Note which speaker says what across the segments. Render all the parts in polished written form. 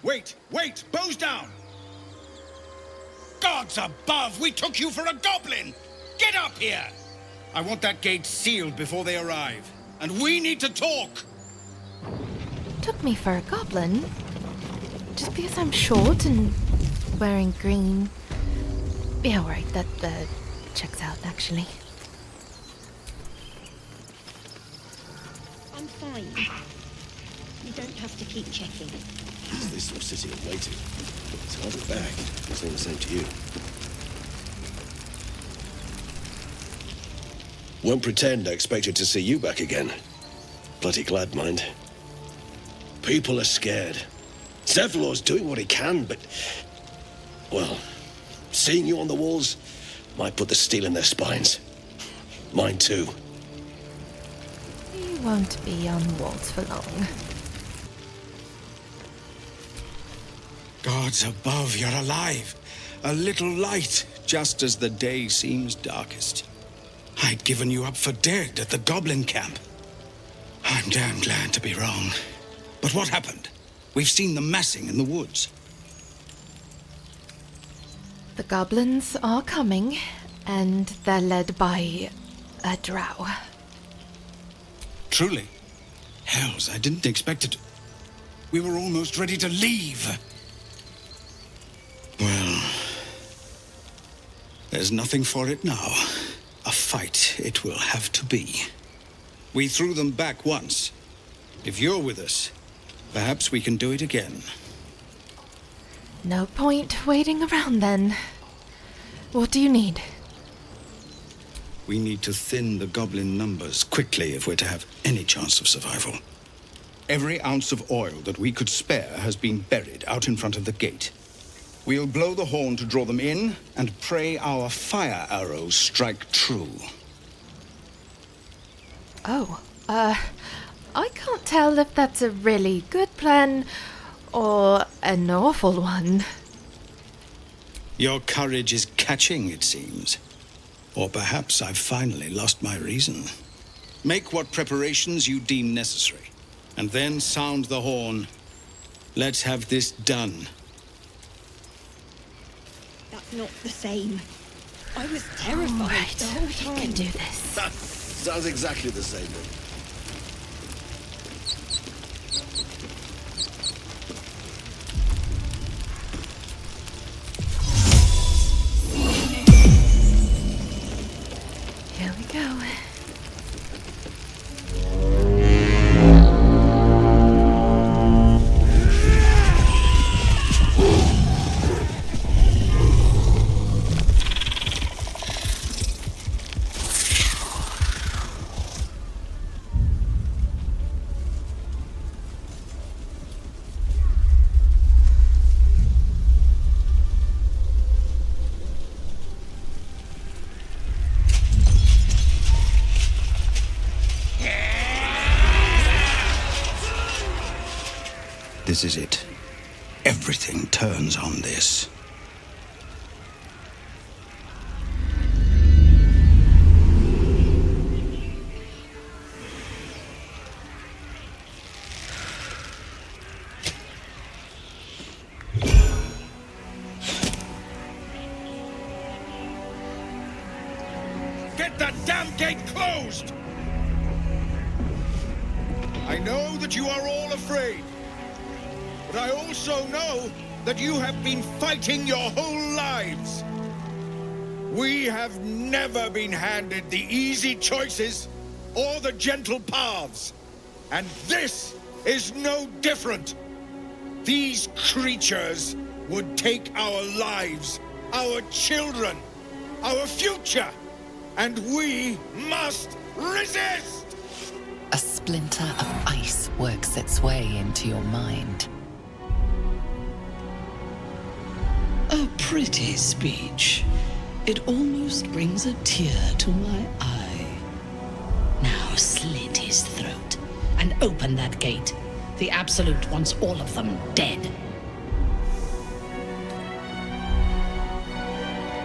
Speaker 1: Wait! Bows down! Gods above! We took you for a goblin! Get up here! I want that gate sealed before they arrive. And we need to talk!
Speaker 2: Took me for a goblin? Just because I'm short and wearing green? Yeah, right, that checks out, actually.
Speaker 3: I'm fine. You don't have to keep checking.
Speaker 4: Is this or sitting and waiting? It's hard to back. It's all the same to you. Won't pretend I expected to see you back again. Bloody glad, mind. People are scared. Zevlor's doing what he can, but... well, seeing you on the walls might put the steel in their spines. Mine too.
Speaker 2: You won't be on the walls for long.
Speaker 1: Gods above, you're alive. A little light, just as the day seems darkest. I'd given you up for dead at the goblin camp. I'm damn glad to be wrong. But what happened? We've seen them massing in the woods.
Speaker 2: The goblins are coming, and they're led by a drow.
Speaker 1: Truly? Hells, I didn't expect it. We were almost ready to leave. Well, there's nothing for it now. A fight it will have to be. We threw them back once. If you're with us, perhaps we can do it again.
Speaker 2: No point waiting around then. What do you need?
Speaker 1: We need to thin the goblin numbers quickly if we're to have any chance of survival. Every ounce of oil that we could spare has been buried out in front of the gate. We'll blow the horn to draw them in and pray our fire arrows strike true.
Speaker 2: Oh, I can't tell if that's a really good plan or an awful one.
Speaker 1: Your courage is catching, it seems. Or perhaps I've finally lost my reason. Make what preparations you deem necessary, and then sound the horn. Let's have this done.
Speaker 3: That's not the same. I was terrified
Speaker 2: Right,
Speaker 3: the whole
Speaker 2: we
Speaker 3: time.
Speaker 2: can do this.
Speaker 4: Sounds exactly the same then.
Speaker 2: Here we go.
Speaker 1: This is it. Everything turns on this. Get that damn gate closed! I know that you are all afraid. But I also know that you have been fighting your whole lives. We have never been handed the easy choices or the gentle paths. And this is no different. These creatures would take our lives, our children, our future, and we must resist!
Speaker 5: A splinter of ice works its way into your mind.
Speaker 6: A pretty speech. It almost brings a tear to my eye. Now slit his throat and open that gate. The Absolute wants all of them dead.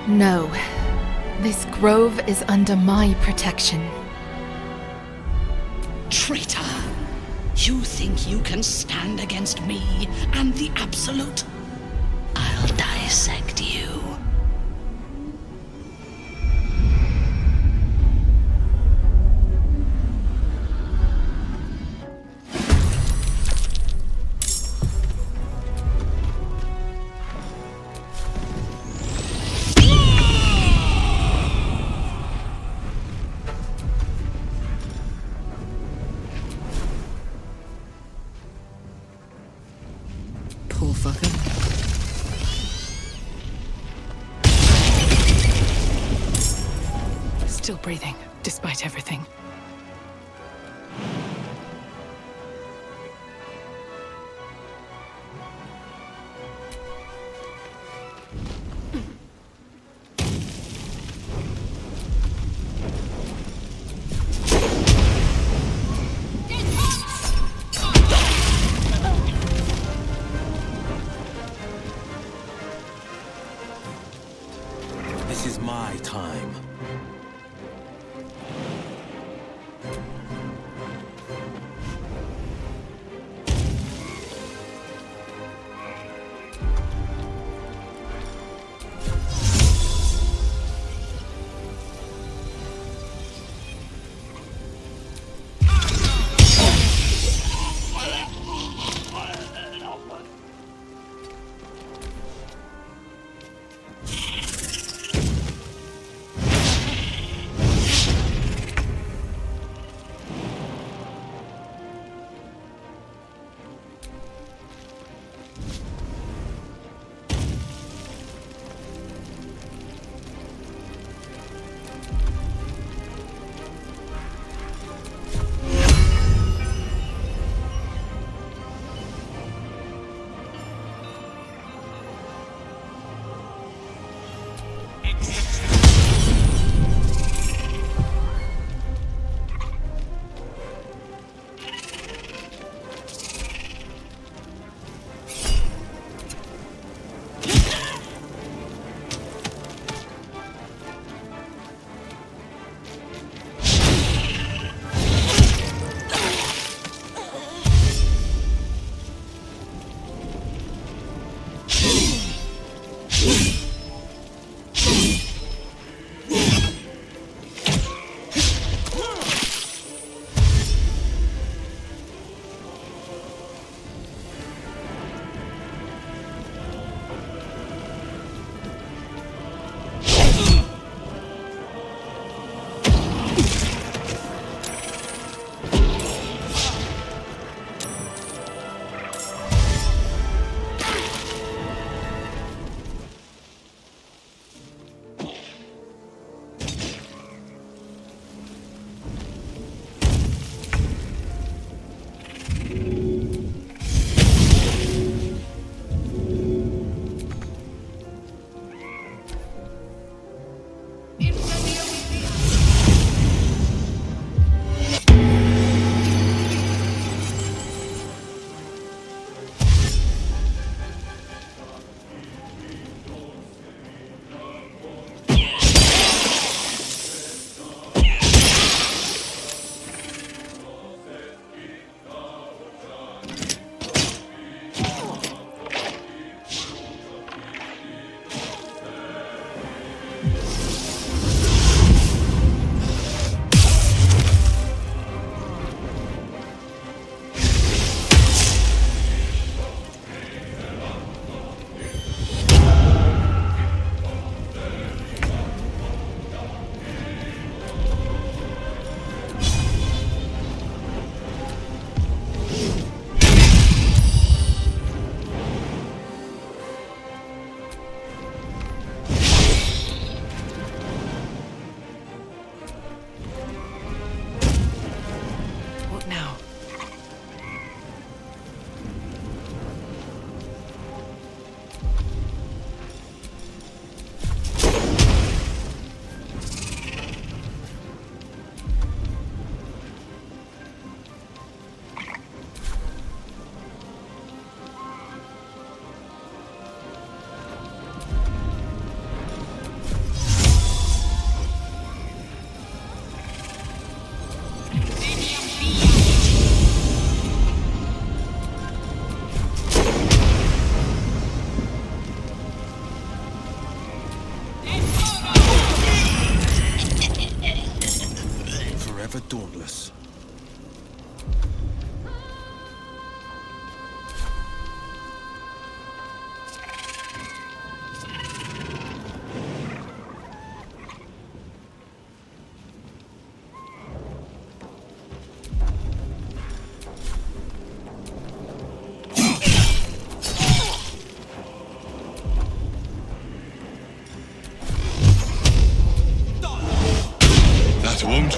Speaker 2: No. This grove is under my protection.
Speaker 6: Traitor! You think you can stand against me and the Absolute? I'll dissect you.
Speaker 5: Poor fucker.
Speaker 7: Still breathing, despite everything.
Speaker 8: This is my time.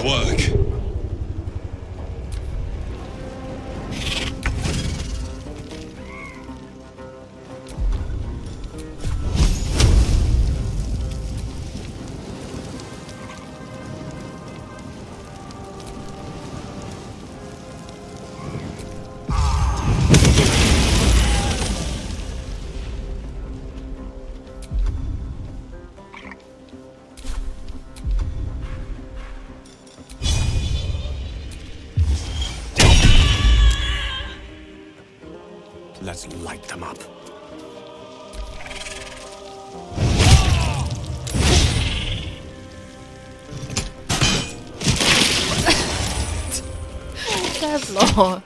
Speaker 8: work.
Speaker 9: Let's light them up.
Speaker 2: Devlor.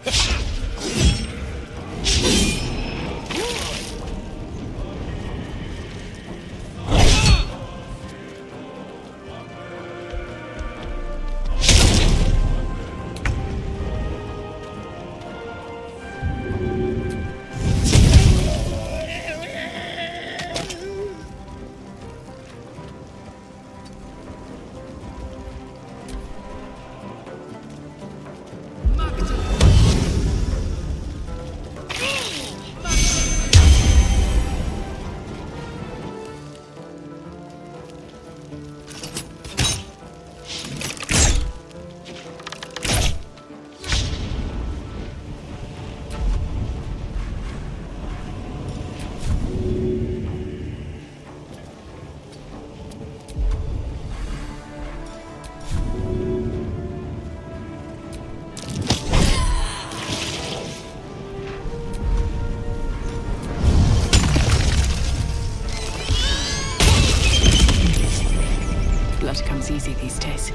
Speaker 7: Blood comes easy these days.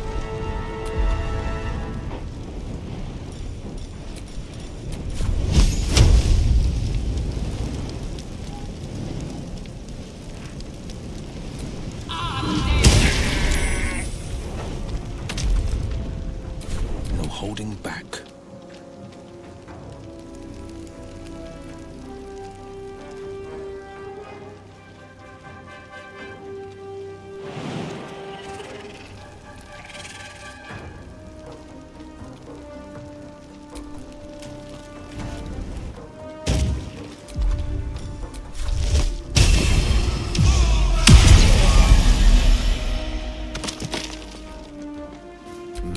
Speaker 9: No holding back.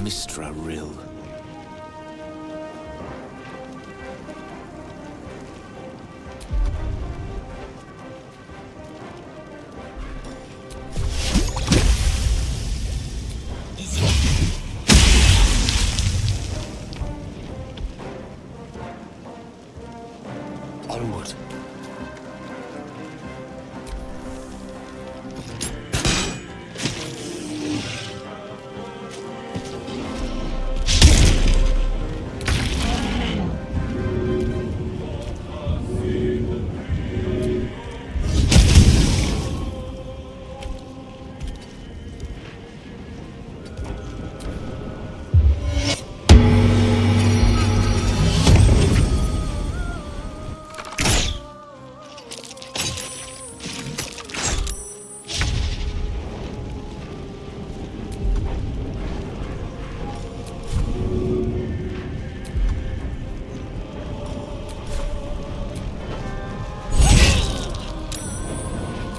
Speaker 9: Mistra Rill. Onward.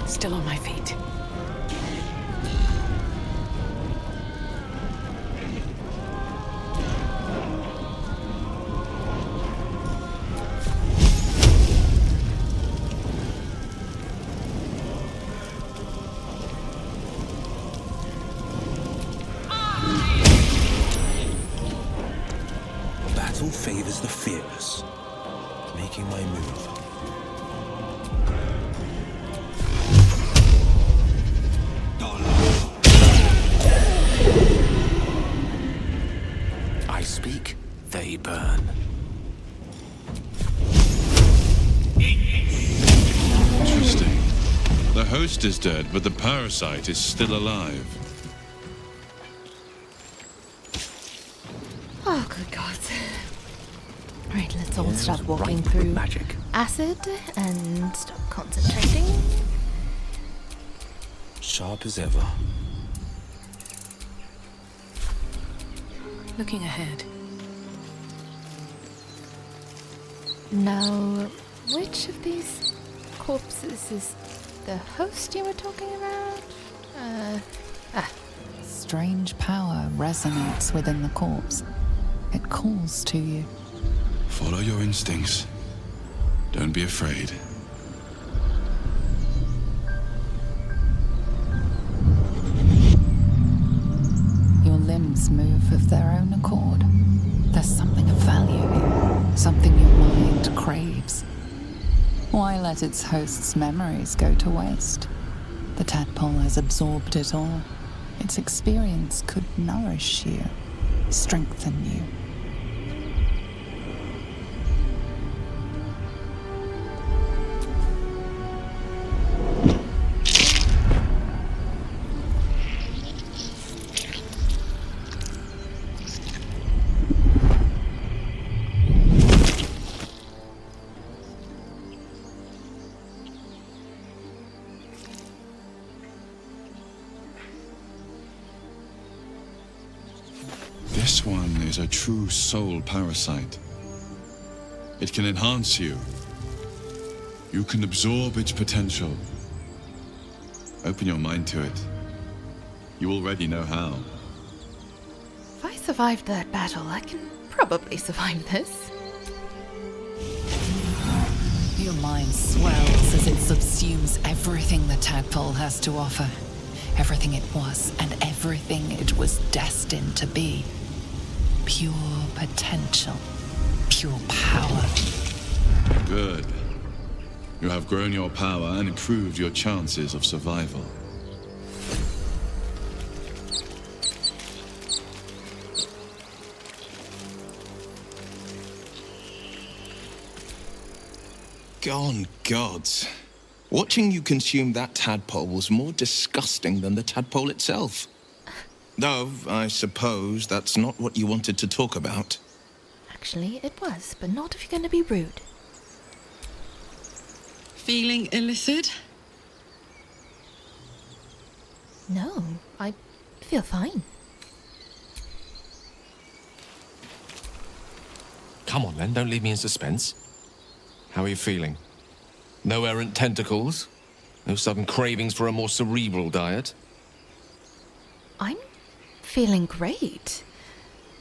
Speaker 7: Still on my feet.
Speaker 9: Battle favors the fearless. Making my move. I speak, they burn.
Speaker 8: Interesting. The host is dead, but the parasite is still alive.
Speaker 2: Oh, good God. Right, let's all stop
Speaker 9: Yes,
Speaker 2: walking
Speaker 9: ripe with
Speaker 2: through
Speaker 9: magic.
Speaker 2: acid and stop concentrating.
Speaker 9: Sharp as ever.
Speaker 7: looking ahead.
Speaker 2: Now, which of these corpses is the host you were talking about?
Speaker 5: Strange power resonates within the corpse. It calls to you.
Speaker 8: Follow your instincts. Don't be afraid.
Speaker 5: Your limbs move of their own accord. There's something of value here, something your mind craves. Why let its host's memories go to waste? The tadpole has absorbed it all. Its experience could nourish you, strengthen you.
Speaker 8: This one is a true soul parasite. It can enhance you. You can absorb its potential. Open your mind to it. You already know how.
Speaker 2: If I survived that battle, I can probably survive this.
Speaker 5: Your mind swells as it subsumes everything the tadpole has to offer. Everything it was and everything it was destined to be. Pure potential. Pure power.
Speaker 8: Good. You have grown your power and improved your chances of survival.
Speaker 10: Gone gods. Watching you consume that tadpole was more disgusting than the tadpole itself. Though, I suppose that's not what you wanted to talk about.
Speaker 2: Actually, it was, but not if you're going to be rude.
Speaker 6: Feeling illicit?
Speaker 2: No, I feel fine.
Speaker 11: Come on, Len, don't leave me in suspense. How are you feeling? No errant tentacles? No sudden cravings for a more cerebral diet?
Speaker 2: I'm feeling great.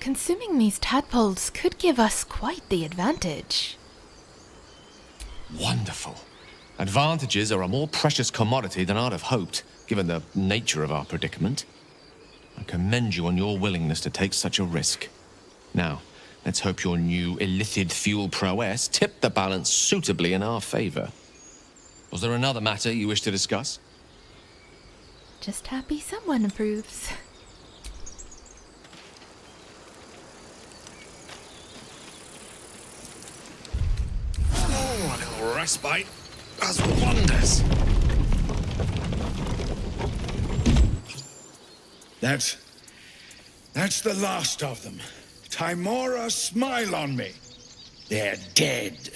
Speaker 2: Consuming these tadpoles could give us quite the advantage.
Speaker 11: Wonderful. Advantages are a more precious commodity than I'd have hoped, given the nature of our predicament. I commend you on your willingness to take such a risk. Now, let's hope your new illithid fuel prowess tipped the balance suitably in our favor. Was there another matter you wish to discuss?
Speaker 2: Just happy someone approves.
Speaker 4: Oh, a little respite does wonders.
Speaker 1: That's the last of them. Timora, smile on me. They're dead.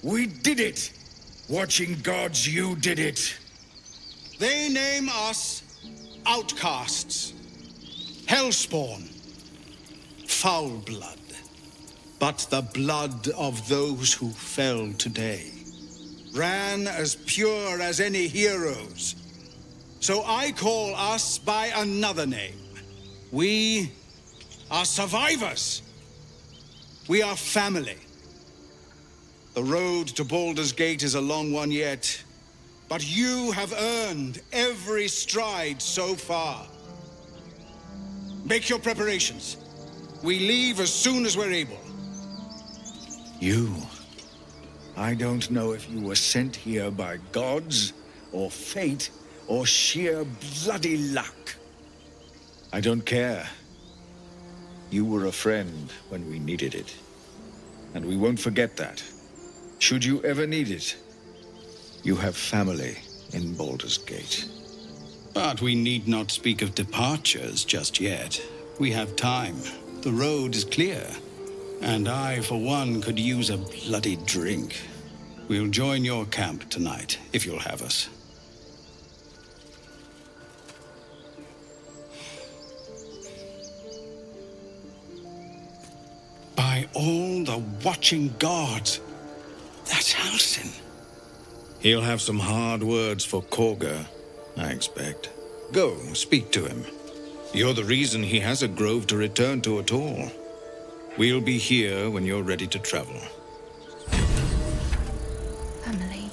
Speaker 1: We did it. Watching gods, you did it.
Speaker 9: They name us outcasts, hellspawn, foul blood. But the blood of those who fell today ran as pure as any heroes. So I call us by another name. We are survivors. We are family. The road to Baldur's Gate is a long one yet, but you have earned every stride so far. Make your preparations. We leave as soon as we're able.
Speaker 1: You. I don't know if you were sent here by gods, or fate, or sheer bloody luck. I don't care. You were a friend when we needed it. And we won't forget that. Should you ever need it, you have family in Baldur's Gate.
Speaker 9: But we need not speak of departures just yet. We have time. The road is clear. And I, for one, could use a bloody drink. We'll join your camp tonight, if you'll have us. all the watching gods. That's Halsin. He'll have some hard words for Korga, I expect. Go, speak to him. You're the reason he has a grove to return to at all. We'll be here when you're ready to travel.
Speaker 2: Family.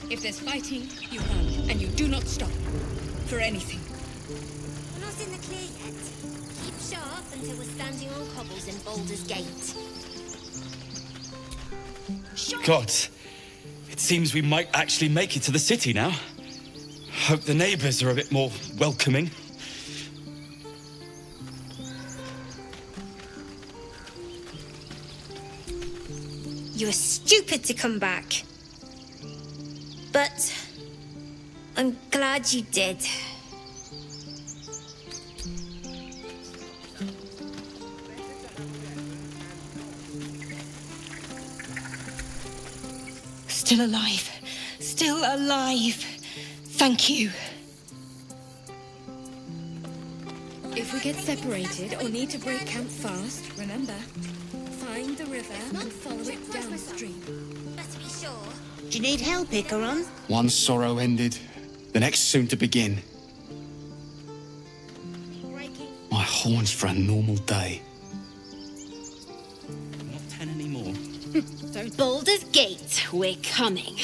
Speaker 3: If there's fighting, you run, and you do not stop. For anything.
Speaker 12: We're not in the clear yet. Keep sharp until we're standing on cobbles in Baldur's Gate.
Speaker 13: God, it seems we might actually make it to the city now. Hope the neighbors are a bit more welcoming.
Speaker 12: You were stupid to come back. But I'm glad you did.
Speaker 3: Still alive. Still alive. Thank you. If we get separated or need to break camp fast, remember, find the river and follow it downstream.
Speaker 12: Better be sure.
Speaker 14: Do you need help, Icaron?
Speaker 13: One sorrow ended, the next soon to begin. My horns for a normal day. Not 10 anymore.
Speaker 14: Baldur's Gate, we're coming.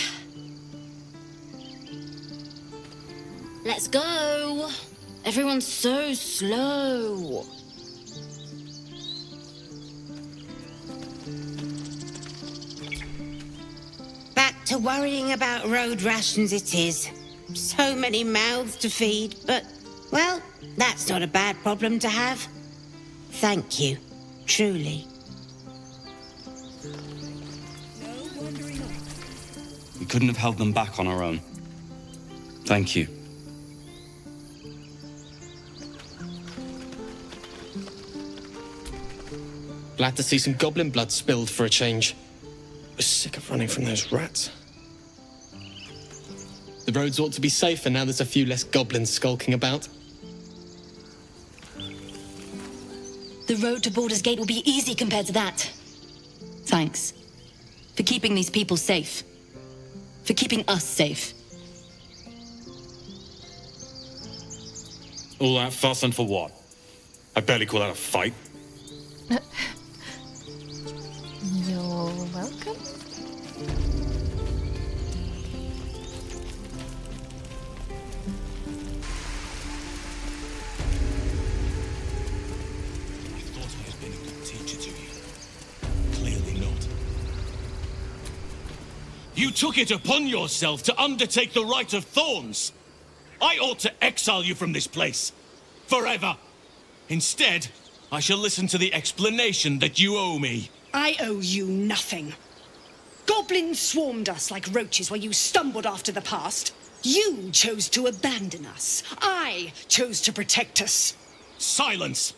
Speaker 14: Let's go. Everyone's so slow. Back to worrying about road rations it is. So many mouths to feed, but, well, that's not a bad problem to have. Thank you, truly.
Speaker 13: We couldn't have held them back on our own. Thank you.
Speaker 15: Glad to see some goblin blood spilled for a change. We're sick of running from those rats. The roads ought to be safer now there's a few less goblins skulking about.
Speaker 16: The road to Baldur's Gate will be easy compared to that. Thanks. For keeping these people safe. For keeping us safe.
Speaker 13: All that fuss and for what? I barely call that a fight.
Speaker 2: You're welcome.
Speaker 17: You took it upon yourself to undertake the Rite of Thorns. I ought to exile you from this place. Forever. Instead, I shall listen to the explanation that you owe me.
Speaker 3: I owe you nothing. Goblins swarmed us like roaches while you stumbled after the past. You chose to abandon us. I chose to protect us.
Speaker 17: Silence!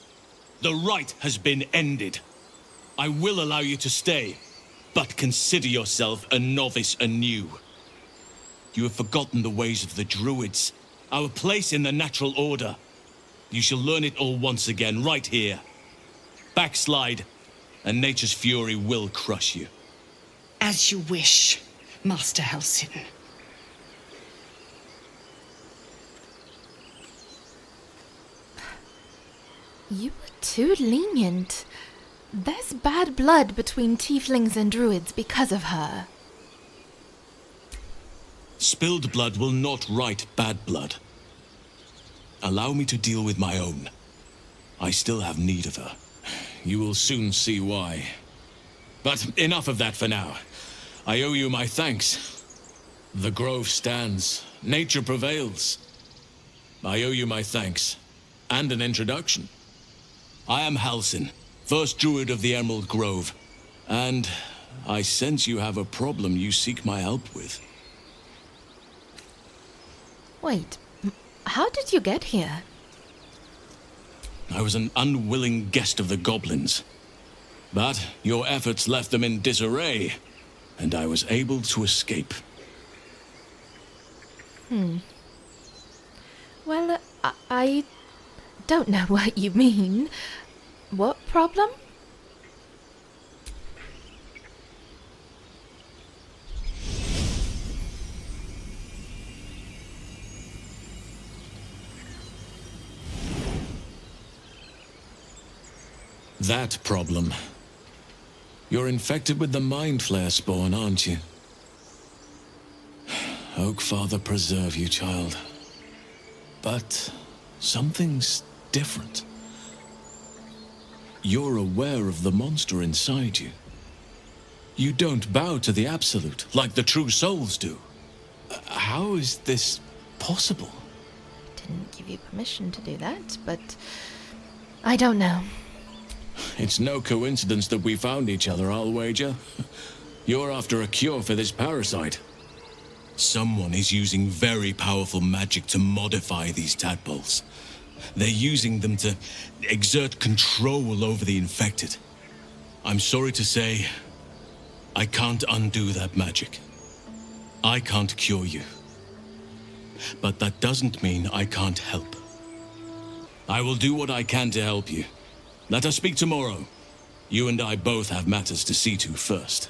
Speaker 17: The rite has been ended. I will allow you to stay. But consider yourself a novice anew. You have forgotten the ways of the druids, our place in the natural order. You shall learn it all once again, right here. Backslide, and nature's fury will crush you.
Speaker 3: As you wish, Master Halsin.
Speaker 2: You were too lenient. There's bad blood between tieflings and druids because of her.
Speaker 17: Spilled blood will not right bad blood. Allow me to deal with my own. I still have need of her. You will soon see why. But enough of that for now. I owe you my thanks. The grove stands. Nature prevails. I owe you my thanks. And an introduction. I am Halsin, first druid of the Emerald Grove. And I sense you have a problem you seek my help with.
Speaker 2: Wait, how did you get here?
Speaker 17: I was an unwilling guest of the goblins. But your efforts left them in disarray, and I was able to escape.
Speaker 2: Well, I don't know what you mean. What problem?
Speaker 17: That problem. You're infected with the Mind Flare spawn, aren't you? Oak Father preserve you, child. But something's different. You're aware of the monster inside you. You don't bow to the Absolute, like the true souls do. How is this possible?
Speaker 2: Didn't give you permission to do that, but I don't know.
Speaker 17: It's no coincidence that we found each other, I'll wager. You're after a cure for this parasite. Someone is using very powerful magic to modify these tadpoles. They're using them to exert control over the infected. I'm sorry to say, I can't undo that magic. I can't cure you. But that doesn't mean I can't help. I will do what I can to help you. Let us speak tomorrow. You and I both have matters to see to first.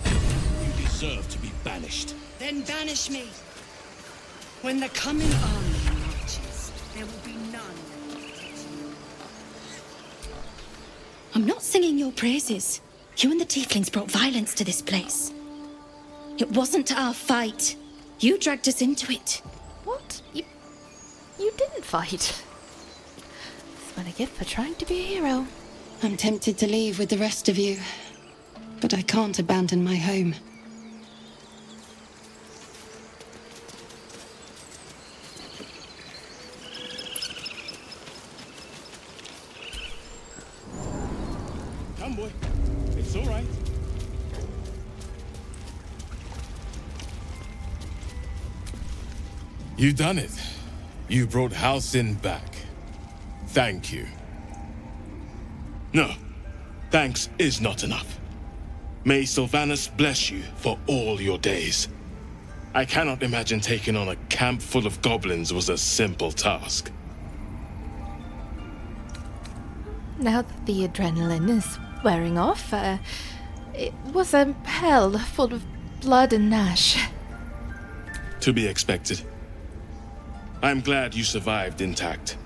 Speaker 17: You deserve to be banished.
Speaker 3: Then banish me. When the coming army marches, there will be none.
Speaker 16: I'm not singing your praises. You and the tieflings brought violence to this place. It wasn't our fight. You dragged us into it.
Speaker 2: What? You didn't fight. That's what I get for trying to be a hero.
Speaker 16: I'm tempted to leave with the rest of you, but I can't abandon my home.
Speaker 18: Come, boy. It's all right. You done it. You brought Halsin back. Thank you. No, thanks is not enough. May Sylvanus bless you for all your days. I cannot imagine taking on a camp full of goblins was a simple task.
Speaker 2: Now that the adrenaline is wearing off, it was a hell full of blood and ash.
Speaker 18: To be expected. I'm glad you survived intact.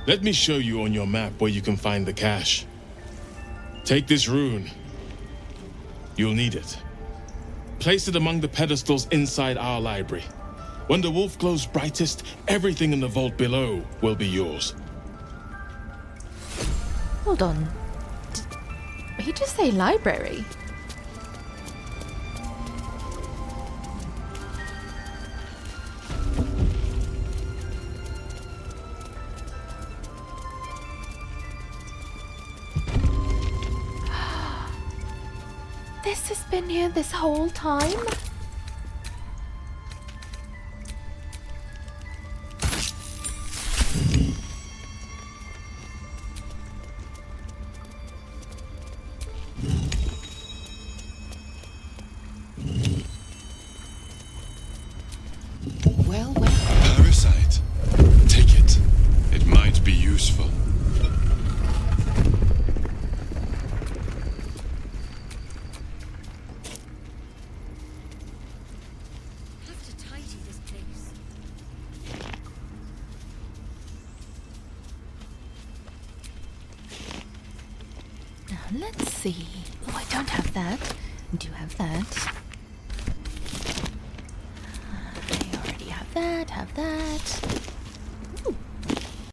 Speaker 18: Let me show you on your map where you can find the cache. Take this rune. You'll need it. Place it among the pedestals inside our library. When the wolf glows brightest, everything in the vault below will be yours.
Speaker 2: Hold on. Did he just say library? This has been here this whole time?
Speaker 16: Well.
Speaker 8: Parasite. Take it. It might be useful.
Speaker 2: Now let's see. Oh, I don't have that. I do have that. I already have that,